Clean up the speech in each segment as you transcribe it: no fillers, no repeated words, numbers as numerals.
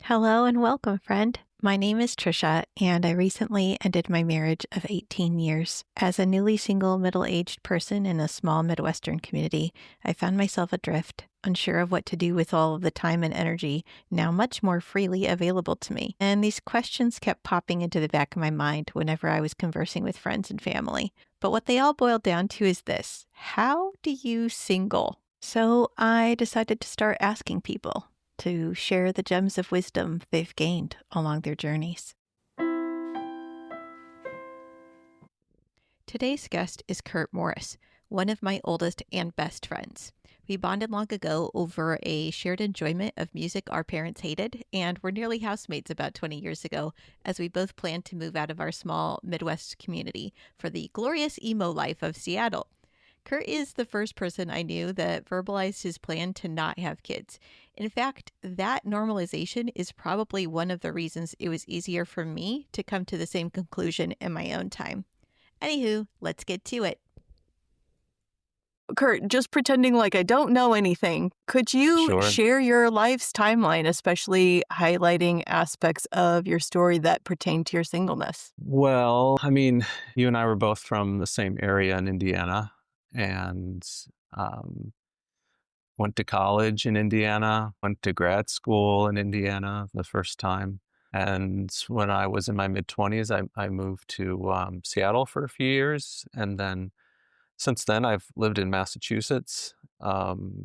Hello and welcome, friend. My name is Tricia, and I recently ended my marriage of 18 years. As a newly single, middle aged person in a small Midwestern community, I found myself adrift, unsure of what to do with all of the time and energy now much more freely available to me. And these questions kept popping into the back of my mind whenever I was conversing with friends and family. But what they all boiled down to is this: how do you single? So I decided to start asking people to share the gems of wisdom they've gained along their journeys. Today's guest is Kurt Morris, one of my oldest and best friends. We bonded long ago over a shared enjoyment of music our parents hated, and were nearly housemates about 20 years ago as we both planned to move out of our small Midwest community for the glorious emo life of Seattle. Kurt is the first person I knew that verbalized his plan to not have kids. In fact, that normalization is probably one of the reasons it was easier for me to come to the same conclusion in my own time. Anywho, let's get to it. Kurt, just pretending like I don't know anything, could you Sure. share your life's timeline, especially highlighting aspects of your story that pertain to your singleness? Well, you and I were both from the same area in Indiana and um, went to college in Indiana, went to grad school in Indiana the first time. And when I was in my mid-20s, I moved to Seattle for a few years. And then since then, I've lived in Massachusetts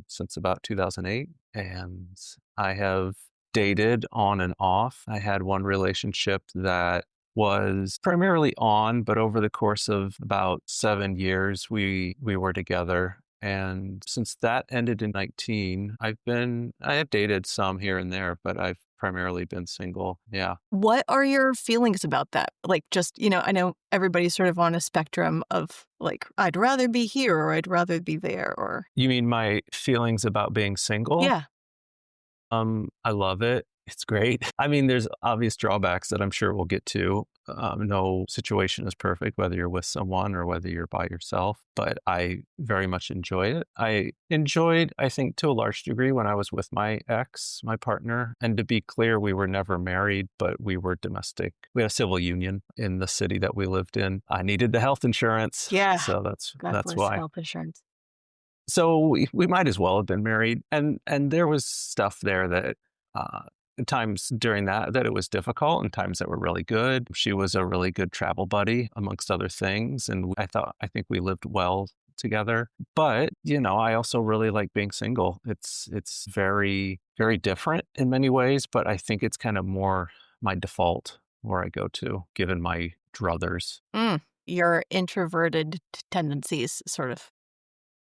since about 2008. And I have dated on and off. I had one relationship that was primarily on, but over the course of about 7 years, we were together. And since that ended in 19, I have dated some here and there, but I've primarily been single. Yeah. What are your feelings about that? Like, just, I know everybody's sort of on a spectrum of like, I'd rather be here or I'd rather be there or. You mean my feelings about being single? Yeah. I love it. It's great. There's obvious drawbacks that I'm sure we'll get to. No situation is perfect, whether you're with someone or whether you're by yourself, but I very much enjoy it. I enjoyed, I think, to a large degree when I was with my ex, my partner. And to be clear, we were never married, but we were domestic. We had a civil union in the city that we lived in. I needed the health insurance. Yeah. So God that's bless why. health insurance. So we might as well have been married. And there was stuff there that times during that it was difficult and times that were really good. She was a really good travel buddy, amongst other things. And I think we lived well together. But, I also really like being single. It's very, very different in many ways, but I think it's kind of more my default where I go to, given my druthers. Your introverted tendencies, sort of.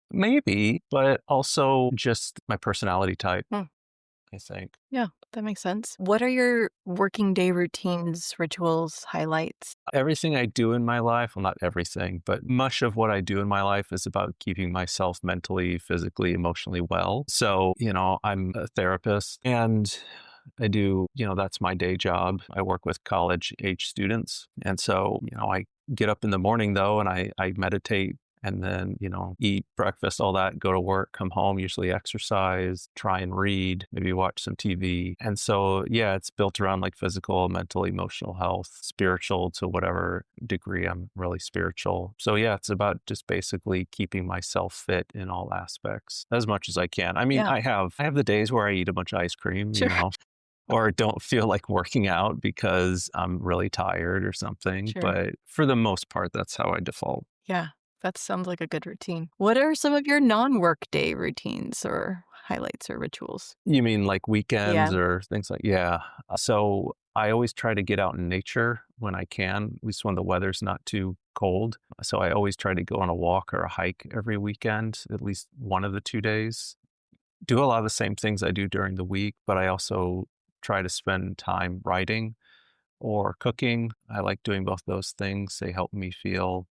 Maybe, but also just my personality type, I think. Yeah, that makes sense. What are your working day routines, rituals, highlights? Everything I do in my life, well, not everything, but much of what I do in my life is about keeping myself mentally, physically, emotionally well. So, I'm a therapist and I do, that's my day job. I work with college age students. And so, I get up in the morning though, and I meditate and then, eat breakfast, all that, go to work, come home, usually exercise, try and read, maybe watch some TV. And so, yeah, it's built around like physical, mental, emotional health, spiritual to whatever degree I'm really spiritual. So, yeah, it's about just basically keeping myself fit in all aspects as much as I can. Yeah. I have the days where I eat a bunch of ice cream, Sure. or don't feel like working out because I'm really tired or something. Sure. But for the most part, that's how I default. Yeah, that sounds like a good routine. What are some of your non-work day routines or highlights or rituals? You mean like weekends Yeah. or things like, yeah. So I always try to get out in nature when I can, at least when the weather's not too cold. So I always try to go on a walk or a hike every weekend, at least one of the 2 days. Do a lot of the same things I do during the week, but I also try to spend time writing or cooking. I like doing both those things. They help me feel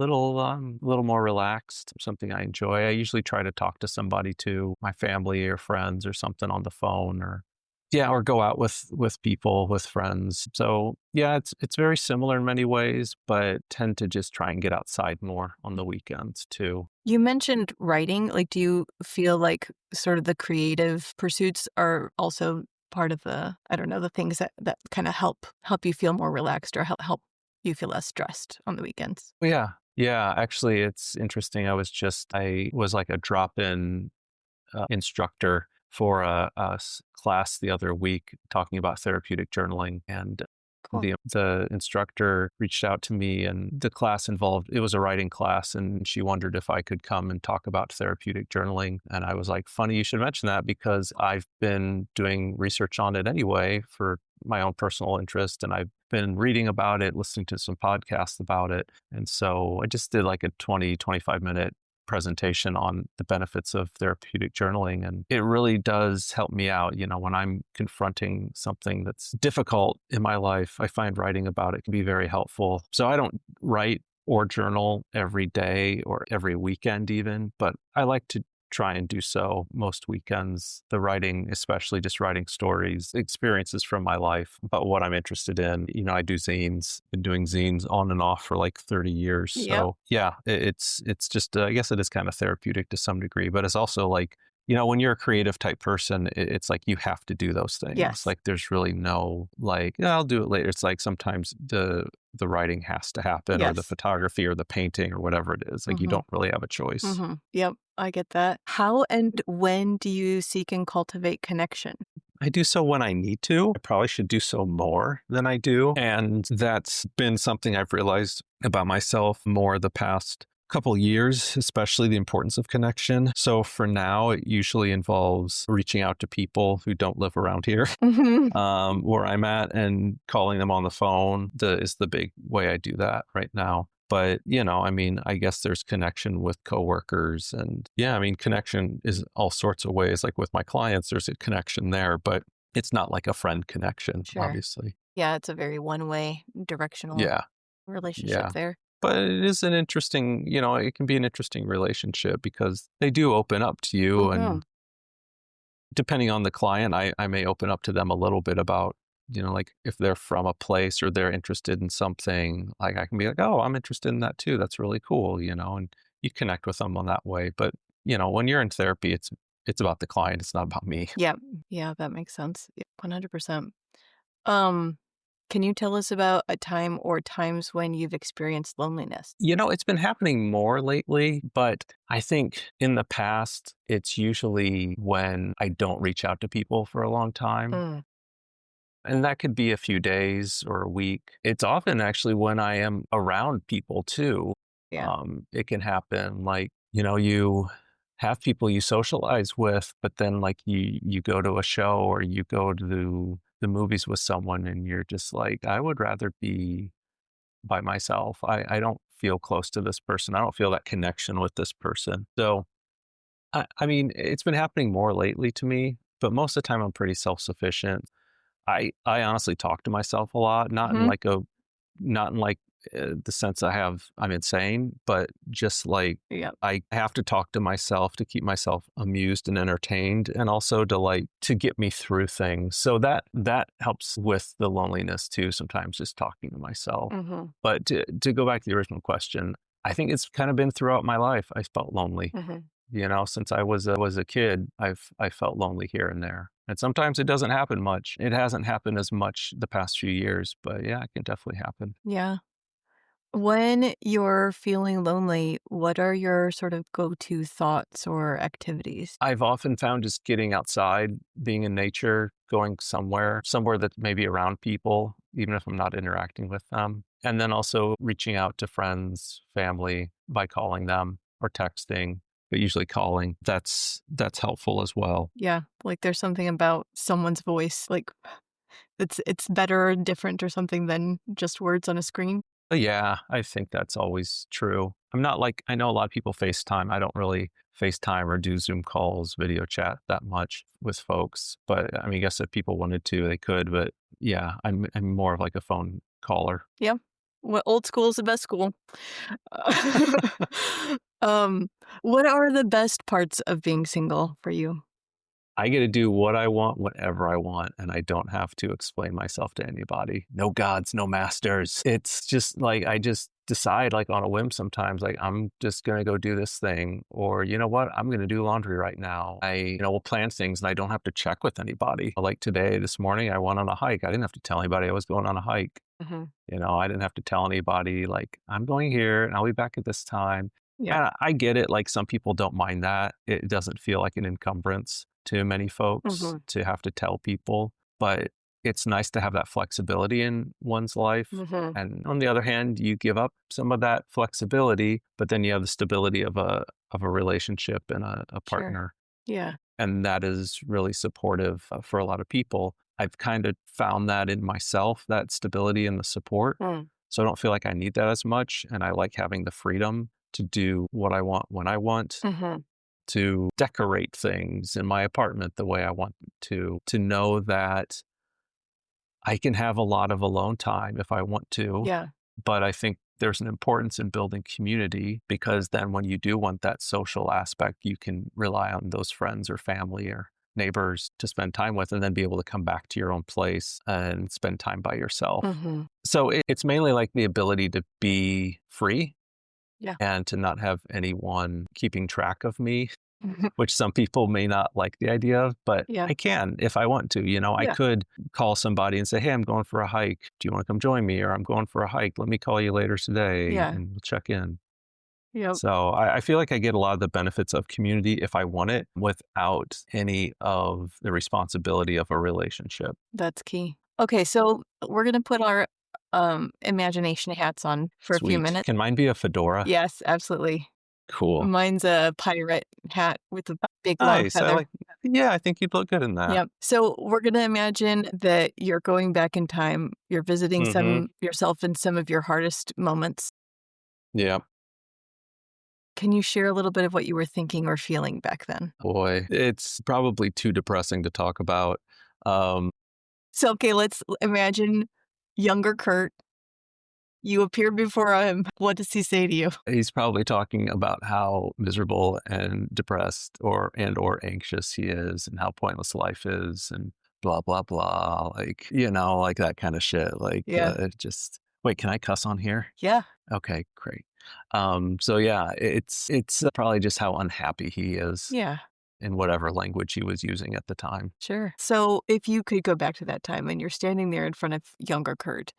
little more relaxed, something I enjoy. I usually try to talk to somebody too, my family or friends or something on the phone or go out with people, with friends. So yeah, it's very similar in many ways, but tend to just try and get outside more on the weekends too. You mentioned writing. Like, do you feel like sort of the creative pursuits are also part of the, I don't know, the things that kind of help you feel more relaxed or help you feel less stressed on the weekends? Yeah. Yeah. Actually, it's interesting. I was like a drop in instructor for a class the other week talking about therapeutic journaling. And Cool. the instructor reached out to me, and the class involved, it was a writing class, and she wondered if I could come and talk about therapeutic journaling. And I was like, funny you should mention that, because I've been doing research on it anyway for my own personal interest, and I've been reading about it, listening to some podcasts about it. And so I just did like a 20-25 minute presentation on the benefits of therapeutic journaling. And it really does help me out. When I'm confronting something that's difficult in my life, I find writing about it can be very helpful. So I don't write or journal every day or every weekend even, but I like to try and do so most weekends. The writing, especially just writing stories, experiences from my life about what I'm interested in. I do zines, been doing zines on and off for like 30 years. Yep. So yeah, it's just, I guess it is kind of therapeutic to some degree, but it's also like, when you're a creative type person, it's like you have to do those things. Yes. Like there's really no like, "Yeah, I'll do it later." It's like sometimes the writing has to happen, or the Yes. photography or the painting or whatever it is. Like you Mhm. don't really have a choice. Mhm. Yep, I get that. How and when do you seek and cultivate connection? I do so when I need to. I probably should do so more than I do. And that's been something I've realized about myself more the past couple years, especially the importance of connection. So for now, it usually involves reaching out to people who don't live around here, Mhm. where I'm at, and calling them on the phone is the big way I do that right now. But, I guess there's connection with coworkers, and yeah, connection is all sorts of ways. Like with my clients, there's a connection there, but it's not like a friend connection, Sure. obviously. Yeah, it's a very one-way directional Yeah. relationship Yeah. there. But it is an interesting, it can be an interesting relationship because they do open up to you. Mhm. And depending on the client, I may open up to them a little bit about, like if they're from a place or they're interested in something, like I can be like, oh, I'm interested in that too. That's really cool, and you connect with them on that way. But, when you're in therapy, it's about the client. It's not about me. Yeah. Yeah, that makes sense. Yeah, 100%. Um, can you tell us about a time or times when you've experienced loneliness? It's been happening more lately, but I think in the past, it's usually when I don't reach out to people for a long time. Mm, And that could be a few days or a week. It's often actually when I am around people too. yeah. It can happen like, you have people you socialize with, but then like you go to a show or you go to the movies with someone and you're just like, I would rather be by myself. I don't feel close to this person. I don't feel that connection with this person. So, it's been happening more lately to me, but most of the time I'm pretty self sufficient. I honestly talk to myself a lot, Mhm. not in like the sense I'm insane, but just like Yep. I have to talk to myself to keep myself amused and entertained, and also to get me through things. So that helps with the loneliness too. Sometimes just talking to myself. Mhm. But to go back to the original question, I think it's kind of been throughout my life. I felt lonely. Mhm. Since I was a kid, I felt lonely here and there. And sometimes it doesn't happen much. It hasn't happened as much the past few years, but yeah, it can definitely happen. Yeah. When you're feeling lonely, what are your sort of go-to thoughts or activities? I've often found just getting outside, being in nature, going somewhere that's maybe around people, even if I'm not interacting with them. And then also reaching out to friends, family by calling them or texting, but usually calling. That's helpful as well. Yeah, like there's something about someone's voice, like it's better or different or something than just words on a screen. But yeah, I think that's always true. I'm not like, I know a lot of people FaceTime. I don't really FaceTime or do Zoom calls, video chat that much with folks. But I guess if people wanted to, they could. But yeah, I'm more of like a phone caller. Yeah. Well, old school is the best school. Um, what are the best parts of being single for you? I get to do what I want, whatever I want, and I don't have to explain myself to anybody. No gods, no masters. It's just like I just decide like on a whim sometimes, like I'm just gonna go do this thing, or you know what, I'm gonna do laundry right now. Will plan things and I don't have to check with anybody. Like today, this morning, I went on a hike. I didn't have to tell anybody I was going on a hike. Hmm. I didn't have to tell anybody like I'm going here and I'll be back at this time. Yeah. And I get it. Like some people don't mind that. It doesn't feel like an encumbrance to many folks Hmm. to have to tell people, but it's nice to have that flexibility in one's life. Hmm. And on the other hand, you give up some of that flexibility, but then you have the stability of a relationship and a Sure. partner. Yeah. And that is really supportive for a lot of people. I've kind of found that in myself, that stability and the support. Mm. So I don't feel like I need that as much. And I like having the freedom to do what I want when I want, Hmm. to decorate things in my apartment the way I want to know that I can have a lot of alone time if I want to. Yeah. But I think there's an importance in building community, because then when you do want that social aspect, you can rely on those friends or family or neighbors to spend time with, and then be able to come back to your own place and spend time by yourself. Hmm. So it's mainly like the ability to be free Yeah. and to not have anyone keeping track of me, which some people may not like the idea of, but Yeah. I can if I want to. I Yeah. could call somebody and say, hey, I'm going for a hike. Do you want to come join me? Or I'm going for a hike. Let me call you later today Yeah. and we'll check in. Yep. So I feel like I get a lot of the benefits of community if I want it without any of the responsibility of a relationship. That's key. Okay, so we're gonna put our imagination hats on for a few Sweet. minutes. Can mine be a fedora? Yes, absolutely. Cool. Mine's a pirate hat with a big long Nice. feather. Yeah, I think you'd look good in that. Yep. So we're gonna imagine that you're going back in time. You're visiting Mm-hmm. yourself in some of your hardest moments. Yeah. Can you share a little bit of what you were thinking or feeling back then? Boy, it's probably too depressing to talk about. Um, So, okay, let's imagine younger Kurt. You appear before him. What does he say to you? he's probably talking about how miserable and depressed or anxious he is, and how pointless life is, and blah blah blah, like that kind of shit. Yeah. It just wait, can I cuss on here? Yeah. Okay, great. So yeah, it's probably just how unhappy he is Yeah. in whatever language he was using at the time. Sure. So, if you could go back to that time and you're standing there in front of younger Kurt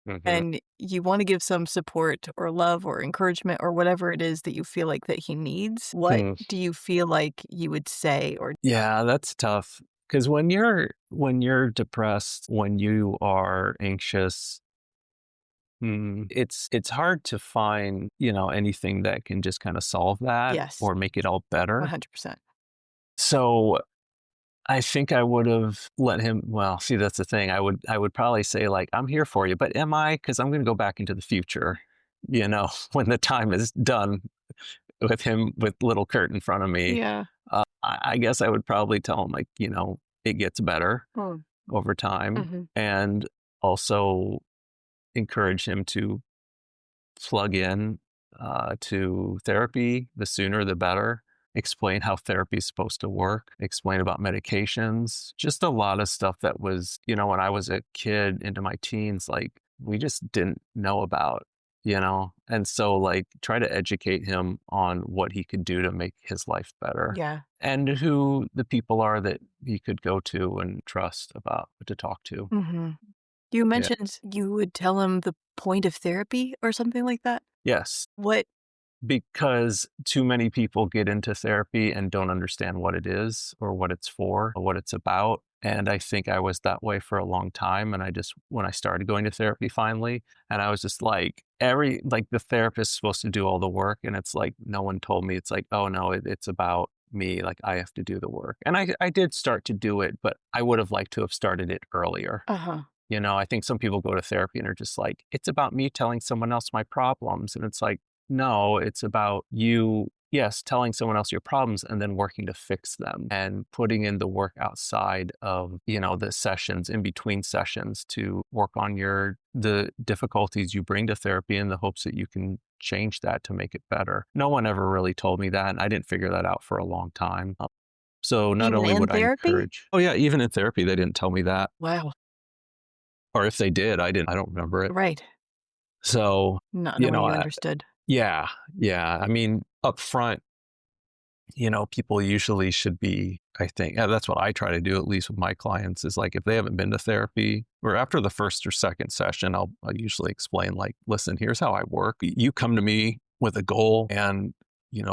Hmm. and you want to give some support or love or encouragement or whatever it is that you feel like that he needs, what Hmm. do you feel like you would say or Yeah, that's tough. Because when you're depressed, when you are anxious, it's hard to find anything that can just kind of solve that yes, or make it all better. 100%. So I think I would have let him. Well, see, that's the thing. I would probably say like, I'm here for you, but am I? Because I'm going to go back into the future. When the time is done with him with little Kurt in front of me. Yeah. I guess I would probably tell him like, it gets better Mm. over time, Mhm. and also encourage him to plug in to therapy. The sooner the better. Explain how therapy is supposed to work, explain about medications, just a lot of stuff that was, when I was a kid into my teens, like we just didn't know about. And so like try to educate him on what he could do to make his life better, Yeah. and who the people are that he could go to and trust about to talk to. Mhm. You Yeah. mentioned you would tell him the point of therapy or something like that? Yes. What Because too many people get into therapy and don't understand what it is or what it's for or what it's about. And I think I was that way for a long time. And when I started going to therapy finally, and I was just like, the therapist is supposed to do all the work. And it's like, no one told me. It's like, oh no, it's about me. Like I have to do the work. And I did start to do it, but I would have liked to have started it earlier. Uh-huh. I think some people go to therapy and are just like, it's about me telling someone else my problems. And it's like, no, it's about you, yes, telling someone else your problems and then working to fix them and putting in the work outside of, the sessions, in between sessions, to work on the difficulties you bring to therapy in the hopes that you can change that to make it better. No one ever really told me that, and I didn't figure that out for a long time. So not Even only in would I therapy? encourage, oh yeah, even in therapy, they didn't tell me that. Wow. Or if they did, I don't remember it. Right. So, Not in you a way know, you I, understood. yeah, yeah. I mean, up front, people usually should be, I think, that's what I try to do, at least with my clients, is like if they haven't been to therapy or after the first or second session, I'll usually explain, like, listen, here's how I work. You come to me with a goal and,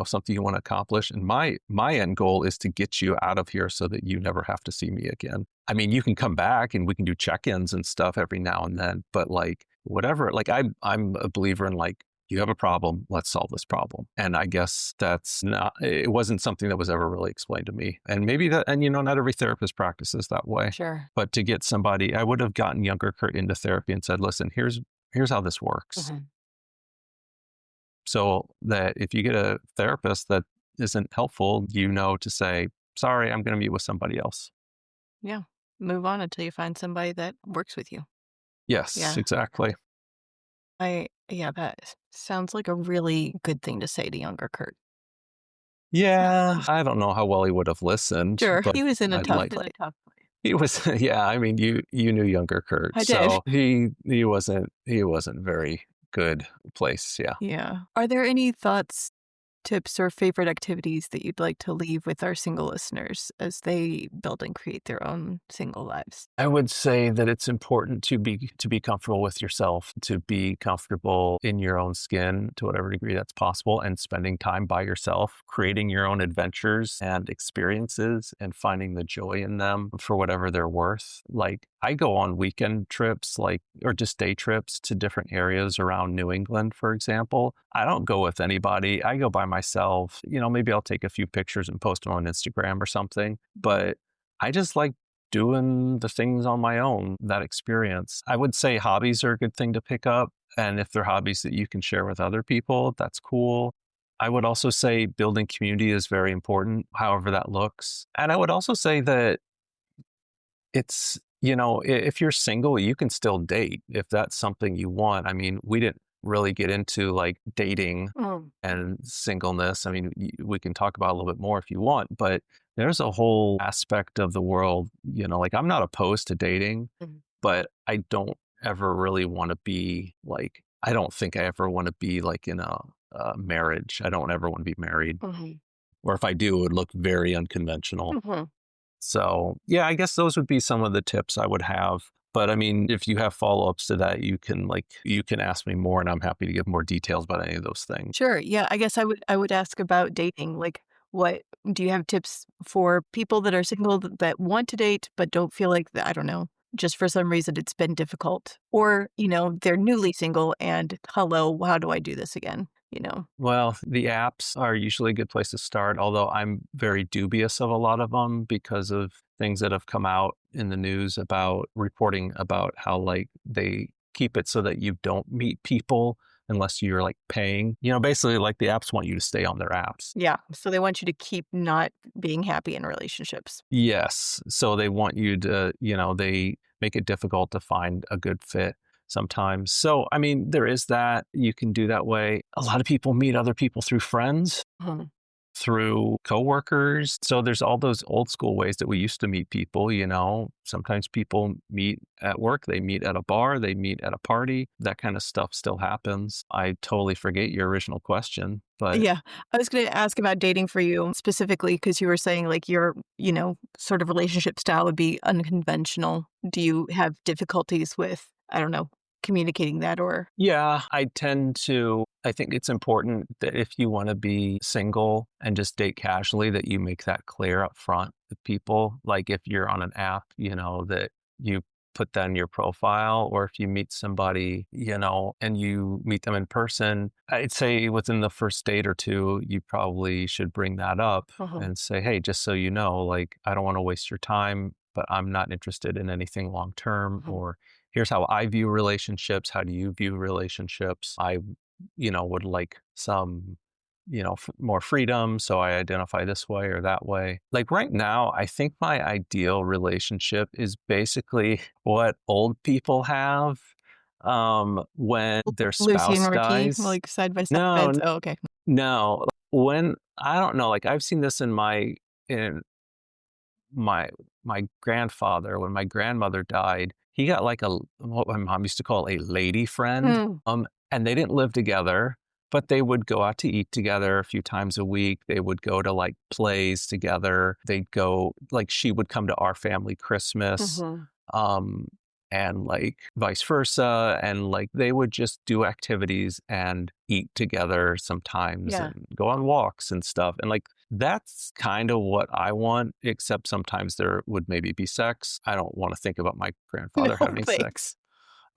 something you want to accomplish. And my end goal is to get you out of here so that you never have to see me again. I mean, you can come back and we can do check-ins and stuff every now and then, but like whatever, like I'm a believer in like, you have a problem, let's solve this problem. And I guess it wasn't something that was ever really explained to me. And maybe that, and not every therapist practices that way. Sure. But to get somebody, I would have gotten younger Kurt into therapy and said, listen, here's how this works. Mhm. So that if you get a therapist that isn't helpful, to say, sorry, I'm going to meet with somebody else. Yeah. Move on until you find somebody that works with you. Yes, Yeah. exactly. Yeah, that sounds like a really good thing to say to younger Kurt. Yeah, I don't know how well he would have listened, Sure. but He was in a I'd tough like place. he was yeah, I mean you knew younger Kurt. I did. So he wasn't very good place, yeah. Yeah. Are there any thoughts, tips, or favorite activities that you'd like to leave with our single listeners as they build and create their own single lives? I would say that it's important to be comfortable with yourself, to be comfortable in your own skin to whatever degree that's possible, and spending time by yourself, creating your own adventures and experiences and finding the joy in them for whatever they're worth. Like I go on weekend trips, like or just day trips to different areas around New England, for example. I don't go with anybody. I go by myself. Maybe I'll take a few pictures and post them on Instagram or something, but I just like doing the things on my own, that experience. I would say hobbies are a good thing to pick up. And if they're hobbies that you can share with other people, that's cool. I would also say building community is very important, however that looks. And I would also say that if you're single, you can still date if that's something you want. I mean, we didn't really get into like dating Mm. and singleness. I mean, we can talk about it a little bit more if you want, but there's a whole aspect of the world, like I'm not opposed to dating, Mhm. but I don't ever really want to be like, I don't think I ever want to be like in a marriage. I don't ever want to be married. Mhm. Or if I do, it would look very unconventional. Mhm. So, yeah, I guess those would be some of the tips I would have. But I mean, if you have follow-ups to that, you can ask me more and I'm happy to give more details about any of those things. Sure. Yeah. I guess I would ask about dating. Like, what do you have tips for people that are single that want to date but don't feel like I don't know, just for some reason it's been difficult, or they're newly single and hello, how do I do this again? Well, the apps are usually a good place to start, although I'm very dubious of a lot of them because of things that have come out in the news about reporting about how like they keep it so that you don't meet people unless you're like paying. Basically like the apps want you to stay on their apps. Yeah. So they want you to keep not being happy in relationships. Yes. So they want you to, they make it difficult to find a good fit sometimes. So, I mean, there is that. You can do that way. A lot of people meet other people through friends, Mhm. through coworkers. So there's all those old school ways that we used to meet people. Sometimes people meet at work, they meet at a bar, they meet at a party. That kind of stuff still happens. I totally forget your original question, but Yeah. I was going to ask about dating for you specifically because you were saying like your, sort of relationship style would be unconventional. Do you have difficulties with, I don't know, communicating that or? yeah, I think it's important that if you want to be single and just date casually, that you make that clear up front with people. Like if you're on an app, that you put that in your profile, or if you meet somebody, and you meet them in person, I'd say within the first date or two, you probably should bring that up Mhm. and say, hey, just so you know, like, I don't want to waste your time, but I'm not interested in anything long term, Mhm. or here's how I view relationships. How do you view relationships? I would like some, more freedom. So I identify this way or that way. Like right now, I think my ideal relationship is basically what old people have when their Lucy and spouse Ricky, dies. like side by side No, beds. Oh, okay. no. When I don't know, like I've seen this in my grandfather, when my grandmother died, he got like what my mom used to call a lady friend. Mm. and they didn't live together, but they would go out to eat together a few times a week. They would go to like plays together. They'd go, like, she would come to our family Christmas. Um, and like vice versa. And like they would just do activities and eat together sometimes Yeah. and go on walks and stuff. And like that's kind of what I want, except sometimes there would maybe be sex. I don't want to think about my No, grandfather having sex. thanks.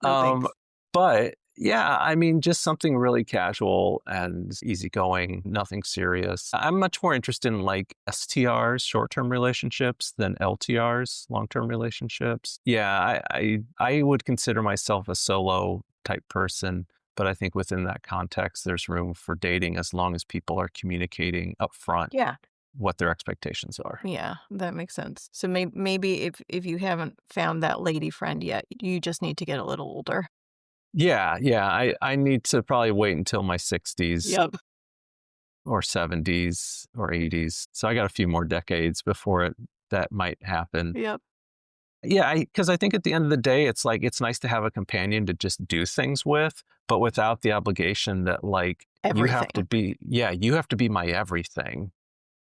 No, Um, thanks. but yeah, I mean, just something really casual and easygoing, nothing serious. I'm much more interested in like STRs, short-term relationships, than LTRs, long-term relationships. Yeah, I would consider myself a solo type person, but I think within that context, there's room for dating as long as people are communicating upfront Yeah. what their expectations are. Yeah, that makes sense. So maybe if you haven't found that lady friend yet, you just need to get a little older. Yeah, yeah. I need to probably wait until my 60s Yep. or 70s or 80s. So I got a few more decades before that might happen. Yep. Yeah, because I think at the end of the day, it's like it's nice to have a companion to just do things with, but without the obligation that like Everything. you have to be my everything,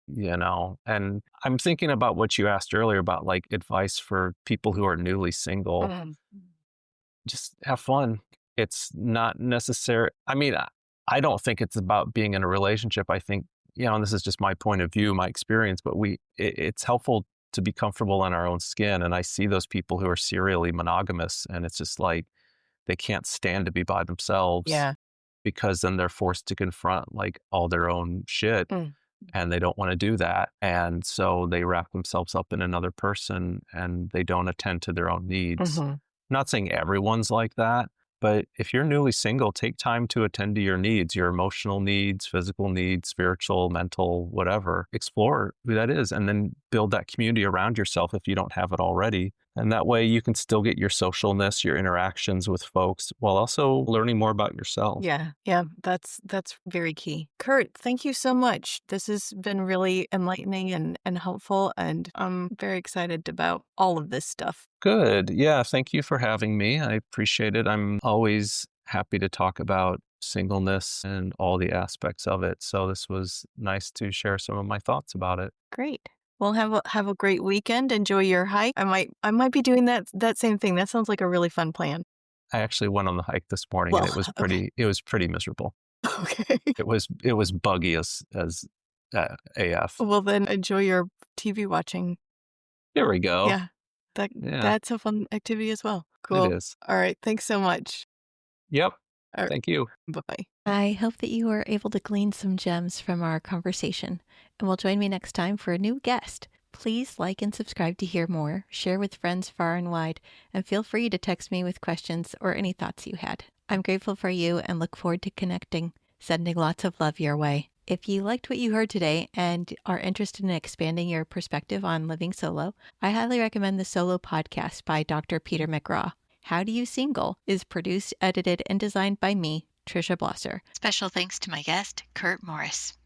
you know? And I'm thinking about what you asked earlier about like advice for people who are newly single. Mm. Just have fun. It's not necessary. I mean, I don't think it's about being in a relationship. I think, and this is just my point of view, my experience, but it's helpful to be comfortable in our own skin. And I see those people who are serially monogamous, and it's just like they can't stand to be by themselves Yeah. because then they're forced to confront like all their own shit Mm. and they don't want to do that. And so they wrap themselves up in another person and they don't attend to their own needs. Mhm. Not saying everyone's like that, but if you're newly single, take time to attend to your needs, your emotional needs, physical needs, spiritual, mental, whatever. Explore who that is and then build that community around yourself if you don't have it already. And that way you can still get your socialness, your interactions with folks while also learning more about yourself. Yeah. Yeah, that's very key. Kurt, thank you so much. This has been really enlightening and helpful, and I'm very excited about all of this stuff. Good. Yeah. Thank you for having me. I appreciate it. I'm always happy to talk about singleness and all the aspects of it. So this was nice to share some of my thoughts about it. Great. Well, have a great weekend. Enjoy your hike. I might be doing that same thing. That sounds like a really fun plan. I actually went on the hike this morning and Well, okay. it was pretty miserable. Okay. It was buggy as AF. Well, then enjoy your TV watching. There we go. Yeah. That Yeah, that's a fun activity as well. it Cool. is. All right. Thanks so much. Yep. All right. Thank you. Bye-bye. I hope that you were able to glean some gems from our conversation and will join me next time for a new guest. Please like and subscribe to hear more, share with friends far and wide, and feel free to text me with questions or any thoughts you had. I'm grateful for you and look forward to connecting, sending lots of love your way. If you liked what you heard today and are interested in expanding your perspective on living solo, I highly recommend the Solo Podcast by Dr. Peter McGraw. How Do You Single is produced, edited, and designed by me, Tricia Blosser. Special thanks to my guest, Kurt Morris.